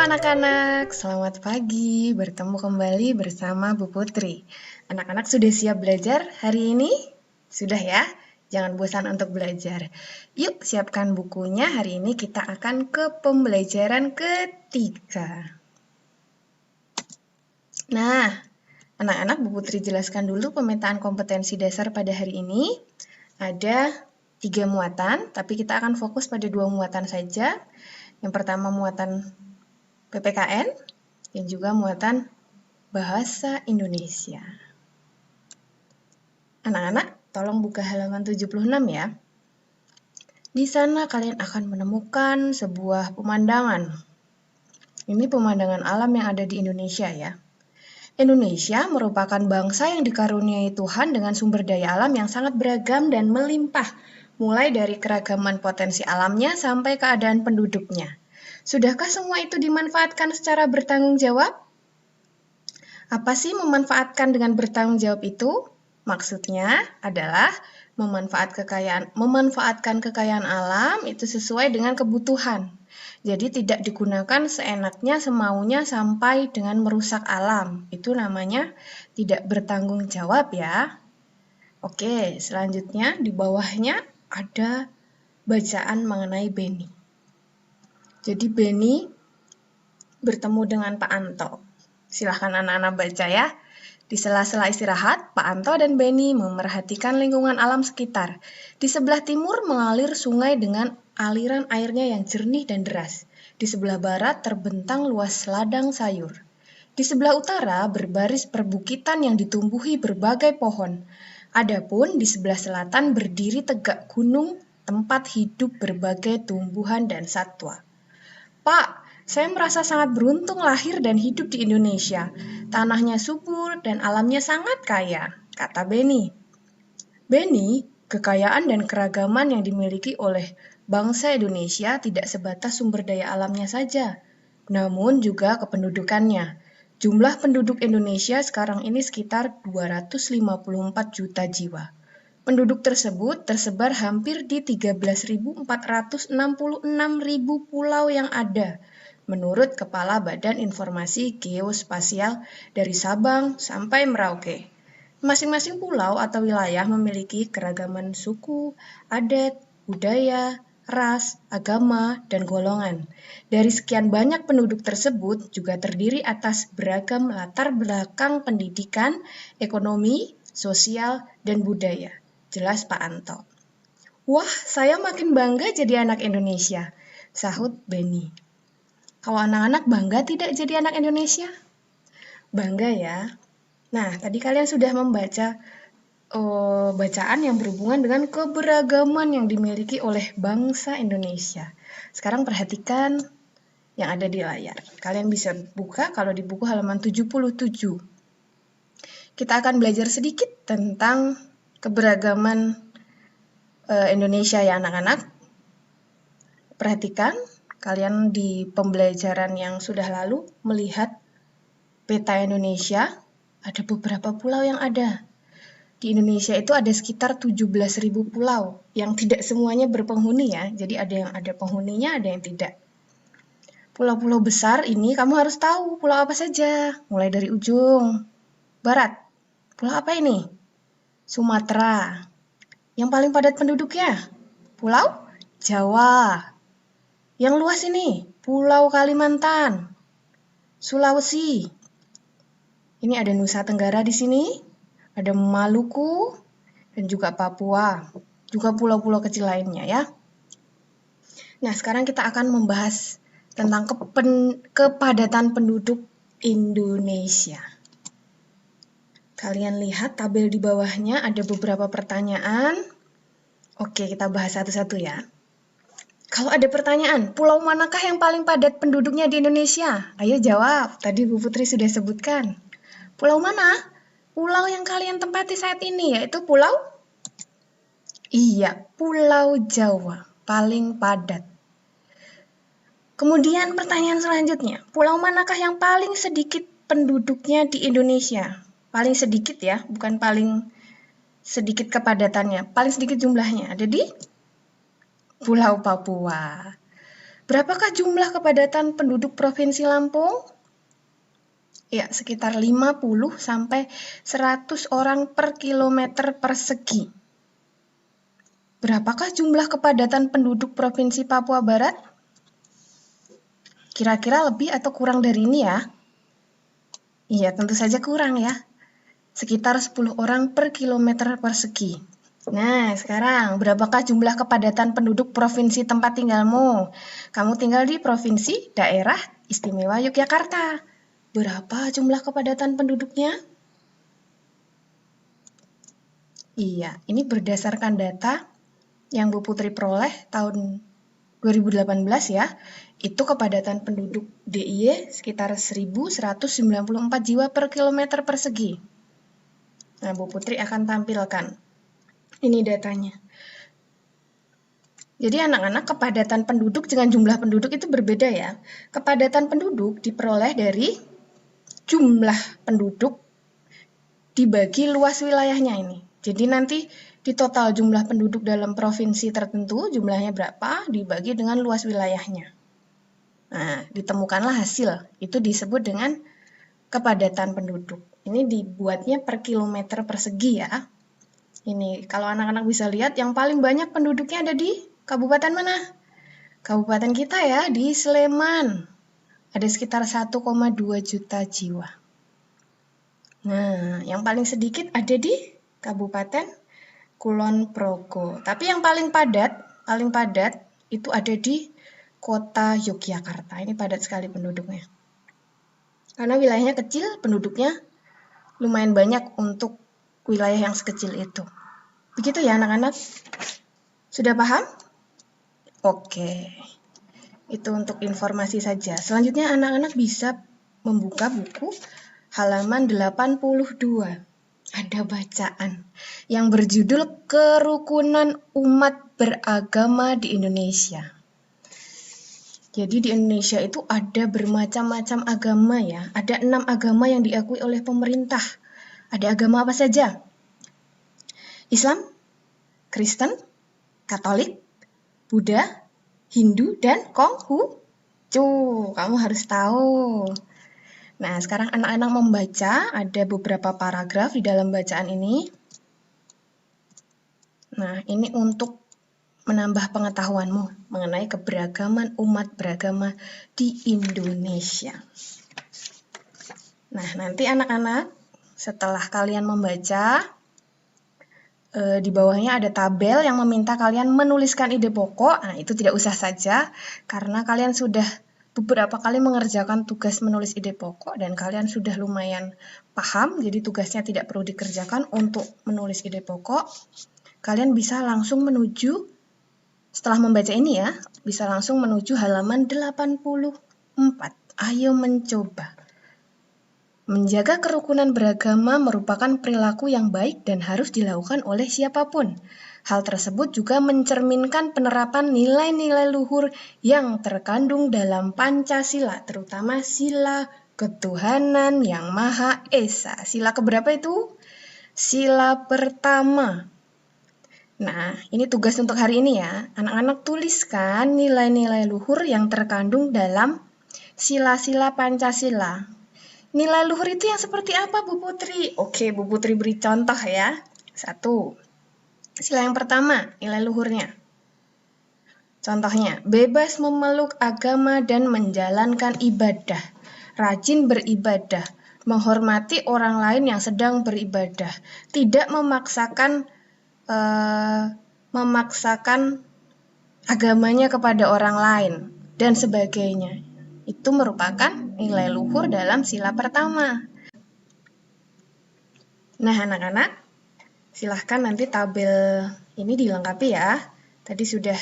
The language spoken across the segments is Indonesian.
anak-anak, selamat pagi. Bertemu kembali bersama Bu Putri. Anak-anak sudah siap belajar hari ini? Sudah ya? Jangan bosan untuk belajar. Yuk, siapkan bukunya. Hari ini kita akan ke pembelajaran ketiga. Nah, anak-anak, Bu Putri jelaskan dulu pemetaan kompetensi dasar pada hari ini. Ada 3 muatan, tapi kita akan fokus pada 2 muatan saja. Yang pertama muatan PPKN, dan juga muatan bahasa Indonesia. Anak-anak, tolong buka halaman 76 ya. Di sana kalian akan menemukan sebuah pemandangan. Ini pemandangan alam yang ada di Indonesia ya. Indonesia merupakan bangsa yang dikaruniai Tuhan dengan sumber daya alam yang sangat beragam dan melimpah, mulai dari keragaman potensi alamnya sampai keadaan penduduknya. Sudahkah semua itu dimanfaatkan secara bertanggung jawab? Apa sih memanfaatkan dengan bertanggung jawab itu? Maksudnya adalah memanfaatkan kekayaan alam itu sesuai dengan kebutuhan. Jadi tidak digunakan seenaknya, semaunya sampai dengan merusak alam. Itu namanya tidak bertanggung jawab ya. Oke, selanjutnya di bawahnya ada bacaan mengenai Beni. Jadi Beni bertemu dengan Pak Anto. Silahkan anak-anak baca ya. Di sela-sela istirahat, Pak Anto dan Beni memerhatikan lingkungan alam sekitar. Di sebelah timur mengalir sungai dengan aliran airnya yang jernih dan deras. Di sebelah barat terbentang luas ladang sayur. Di sebelah utara berbaris perbukitan yang ditumbuhi berbagai pohon. Adapun di sebelah selatan berdiri tegak gunung tempat hidup berbagai tumbuhan dan satwa. Pak, saya merasa sangat beruntung lahir dan hidup di Indonesia. Tanahnya subur dan alamnya sangat kaya, kata Beni. Beni, kekayaan dan keragaman yang dimiliki oleh bangsa Indonesia tidak sebatas sumber daya alamnya saja, namun juga kependudukannya. Jumlah penduduk Indonesia sekarang ini sekitar 254 juta jiwa. Penduduk tersebut tersebar hampir di 13.466.000 pulau yang ada, menurut Kepala Badan Informasi Geospasial dari Sabang sampai Merauke. Masing-masing pulau atau wilayah memiliki keragaman suku, adat, budaya, ras, agama, dan golongan. Dari sekian banyak penduduk tersebut juga terdiri atas beragam latar belakang pendidikan, ekonomi, sosial, dan budaya. Jelas Pak Anto. Wah, saya makin bangga jadi anak Indonesia, sahut Beni. Kalau anak-anak bangga tidak jadi anak Indonesia? Bangga ya. Nah, tadi kalian sudah membaca bacaan yang berhubungan dengan keberagaman yang dimiliki oleh bangsa Indonesia. Sekarang perhatikan yang ada di layar. Kalian bisa buka kalau di buku halaman 77. Kita akan belajar sedikit tentang keberagaman Indonesia ya anak-anak. Perhatikan, kalian di pembelajaran yang sudah lalu melihat peta Indonesia, ada beberapa pulau yang ada. Di Indonesia itu ada sekitar 17.000 pulau yang tidak semuanya berpenghuni ya. Jadi ada yang ada penghuninya, ada yang tidak. Pulau-pulau besar ini kamu harus tahu pulau apa saja. Mulai dari ujung barat. Pulau apa ini? Sumatera. Yang paling padat penduduknya? Pulau Jawa. Yang luas ini? Pulau Kalimantan. Sulawesi. Ini ada Nusa Tenggara di sini. Ada Maluku dan juga Papua. Juga pulau-pulau kecil lainnya ya. Nah, sekarang kita akan membahas tentang kepadatan penduduk Indonesia. Kalian lihat tabel di bawahnya ada beberapa pertanyaan. Oke, kita bahas satu-satu ya. Kalau ada pertanyaan, pulau manakah yang paling padat penduduknya di Indonesia? Ayo jawab, tadi Bu Putri sudah sebutkan. Pulau mana? Pulau yang kalian tempati saat ini, yaitu pulau? Iya, Pulau Jawa, paling padat. Kemudian pertanyaan selanjutnya, pulau manakah yang paling sedikit penduduknya di Indonesia? Paling sedikit ya, bukan paling sedikit kepadatannya, paling sedikit jumlahnya. Ada di Pulau Papua. Berapakah jumlah kepadatan penduduk Provinsi Lampung? Ya, sekitar 50 sampai 100 orang per kilometer persegi. Berapakah jumlah kepadatan penduduk Provinsi Papua Barat? Kira-kira lebih atau kurang dari ini ya? Iya, tentu saja kurang ya. Sekitar 10 orang per kilometer persegi. Nah, sekarang berapakah jumlah kepadatan penduduk provinsi tempat tinggalmu? Kamu tinggal di Provinsi Daerah Istimewa Yogyakarta. Berapa jumlah kepadatan penduduknya? Iya, ini berdasarkan data yang Bu Putri peroleh tahun 2018 ya. Itu kepadatan penduduk DIY sekitar 1.194 jiwa per kilometer persegi. Nah, Bu Putri akan tampilkan. Ini datanya. Jadi anak-anak, kepadatan penduduk dengan jumlah penduduk itu berbeda ya. Kepadatan penduduk diperoleh dari jumlah penduduk dibagi luas wilayahnya ini. Jadi nanti di total jumlah penduduk dalam provinsi tertentu jumlahnya berapa dibagi dengan luas wilayahnya. Nah, ditemukanlah hasil. Itu disebut dengan kepadatan penduduk. Ini dibuatnya per kilometer persegi ya. Ini kalau anak-anak bisa lihat yang paling banyak penduduknya ada di kabupaten mana? Kabupaten kita ya, di Sleman. Ada sekitar 1,2 juta jiwa. Nah, yang paling sedikit ada di Kabupaten Kulon Progo. Tapi yang paling padat itu ada di Kota Yogyakarta. Ini padat sekali penduduknya. Karena wilayahnya kecil, penduduknya lumayan banyak untuk wilayah yang sekecil itu. Begitu ya anak-anak? Sudah paham? Oke. Itu untuk informasi saja. Selanjutnya anak-anak bisa membuka buku halaman 82. Ada bacaan yang berjudul Kerukunan Umat Beragama di Indonesia. Jadi di Indonesia itu ada bermacam-macam agama ya. Ada 6 agama yang diakui oleh pemerintah. Ada agama apa saja? Islam, Kristen, Katolik, Buddha, Hindu, dan Konghucu. Kamu harus tahu. Nah, sekarang anak-anak membaca, ada beberapa paragraf di dalam bacaan ini. Nah, ini untuk menambah pengetahuanmu mengenai keberagaman umat beragama di Indonesia. Nah, nanti anak-anak setelah kalian membaca, di bawahnya ada tabel yang meminta kalian menuliskan ide pokok. Nah, itu tidak usah saja karena kalian sudah beberapa kali mengerjakan tugas menulis ide pokok dan kalian sudah lumayan paham, jadi tugasnya tidak perlu dikerjakan untuk menulis ide pokok. Kalian bisa langsung menuju, setelah membaca ini ya, bisa langsung menuju halaman 84. Ayo mencoba. Menjaga kerukunan beragama merupakan perilaku yang baik dan harus dilakukan oleh siapapun. Hal tersebut juga mencerminkan penerapan nilai-nilai luhur yang terkandung dalam Pancasila, terutama sila ketuhanan yang Maha Esa. Sila keberapa itu? Sila pertama. Nah, ini tugas untuk hari ini ya. Anak-anak tuliskan nilai-nilai luhur yang terkandung dalam sila-sila Pancasila. Nilai luhur itu yang seperti apa, Bu Putri? Oke, Bu Putri beri contoh ya. 1. Sila yang pertama, nilai luhurnya. Contohnya, bebas memeluk agama dan menjalankan ibadah, rajin beribadah, menghormati orang lain yang sedang beribadah, tidak memaksakan agamanya kepada orang lain, dan sebagainya. Itu merupakan nilai luhur dalam sila pertama. Nah, anak-anak, silahkan nanti tabel ini dilengkapi ya. Tadi sudah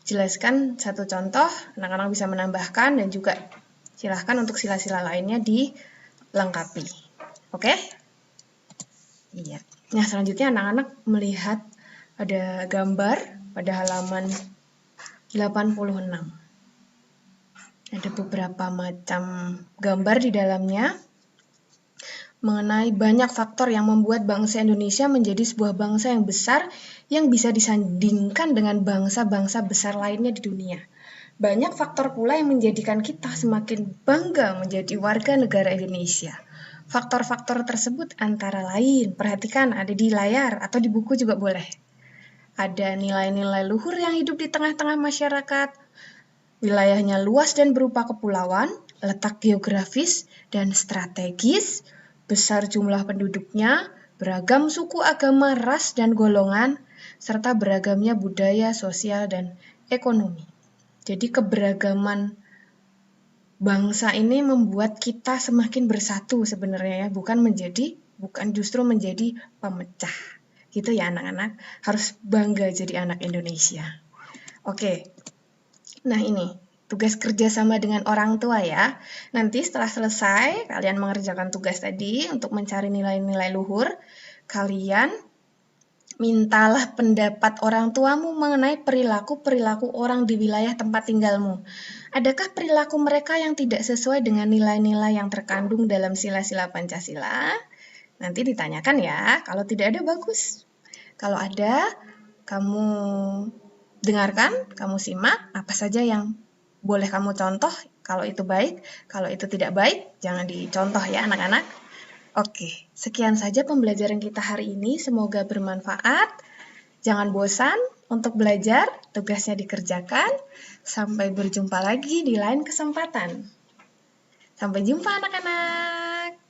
dijelaskan satu contoh, anak-anak bisa menambahkan dan juga silahkan untuk sila-sila lainnya dilengkapi. Oke? Iya. Nah, selanjutnya anak-anak melihat ada gambar pada halaman 86. Ada beberapa macam gambar di dalamnya. mengenai banyak faktor yang membuat bangsa Indonesia menjadi sebuah bangsa yang besar yang bisa disandingkan dengan bangsa-bangsa besar lainnya di dunia. Banyak faktor pula yang menjadikan kita semakin bangga menjadi warga negara Indonesia. Faktor-faktor tersebut antara lain, perhatikan ada di layar atau di buku juga boleh. Ada nilai-nilai luhur yang hidup di tengah-tengah masyarakat, wilayahnya luas dan berupa kepulauan, letak geografis dan strategis, besar jumlah penduduknya, beragam suku, agama, ras, dan golongan, serta beragamnya budaya, sosial, dan ekonomi. Jadi keberagaman bangsa ini membuat kita semakin bersatu sebenarnya ya, bukan justru menjadi pemecah. Gitu ya anak-anak, harus bangga jadi anak Indonesia. Oke, nah ini tugas kerja sama dengan orang tua ya. Nanti setelah selesai kalian mengerjakan tugas tadi untuk mencari nilai-nilai luhur, kalian mintalah pendapat orang tuamu mengenai perilaku-perilaku orang di wilayah tempat tinggalmu. Adakah perilaku mereka yang tidak sesuai dengan nilai-nilai yang terkandung dalam sila-sila Pancasila? Nanti ditanyakan ya, kalau tidak ada bagus. Kalau ada, kamu dengarkan, kamu simak apa saja yang boleh kamu contoh. Kalau itu baik, kalau itu tidak baik, jangan dicontoh ya anak-anak. Oke, sekian saja pembelajaran kita hari ini. Semoga bermanfaat. Jangan bosan untuk belajar, tugasnya dikerjakan. Sampai berjumpa lagi di lain kesempatan. Sampai jumpa anak-anak.